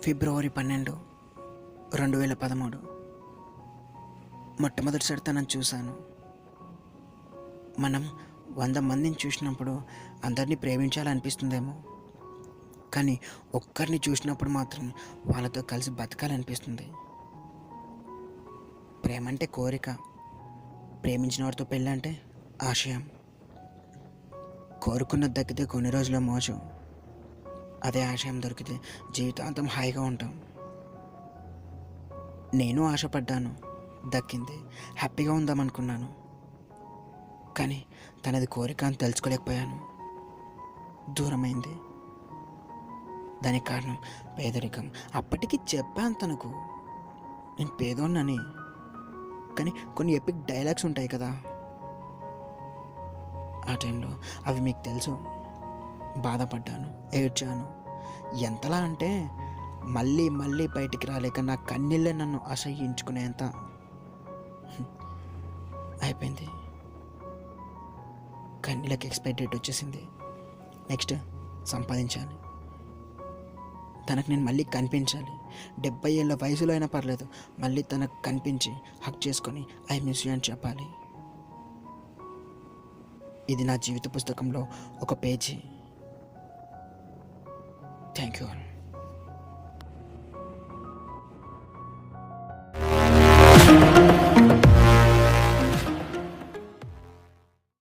ఫిబ్రవరి 12, 2013 మొట్టమొదటిసారి తనని చూశాను. మనం 100 మందిని చూసినప్పుడు అందరినీ ప్రేమించాలనిపిస్తుందేమో, కానీ ఒక్కరిని చూసినప్పుడు మాత్రం వాళ్ళతో కలిసి బతకాలనిపిస్తుంది. ప్రేమ అంటే కోరిక, ప్రేమించిన వారితో పెళ్ళి అంటే ఆశయం. కోరుకున్నది దక్కితే కొన్ని రోజుల మోజు, అదే ఆశయం దొరికితే జీవితాంతం హాయిగా ఉంటాం. నేను ఆశపడ్డాను, దక్కింది, హ్యాపీగా ఉందామనుకున్నాను. కానీ తనది కోరిక అని తెలుసుకోలేకపోయాను, దూరమైంది. దానికి కారణం పేదరికం. అప్పటికి చెప్పాను తనకు నేను పేదోన్నని, కానీ కొన్ని ఎపిక్ డైలాగ్స్ ఉంటాయి కదా, ఆ టైంలో అవి మీకు తెలుసు. బాధపడ్డాను, ఏడ్చాను. ఎంతలా అంటే మళ్ళీ మళ్ళీ బయటికి రాలేక నా కన్నీళ్ళే నన్ను అసహ్యించుకునేంత అయిపోయింది. కన్నీళ్ళకి ఎక్స్పైరీ డేట్ వచ్చేసింది. నెక్స్ట్ సంపాదించాలి, తనకు నేను మళ్ళీ కనిపించాలి. 70 ఏళ్ళ వయసులో అయినా పర్లేదు, మళ్ళీ తనకు కనిపించి హక్ చేసుకొని ఐ మిస్ యూ అని చెప్పాలి. ఇది నా జీవిత పుస్తకంలో ఒక పేజీ. Thank you all.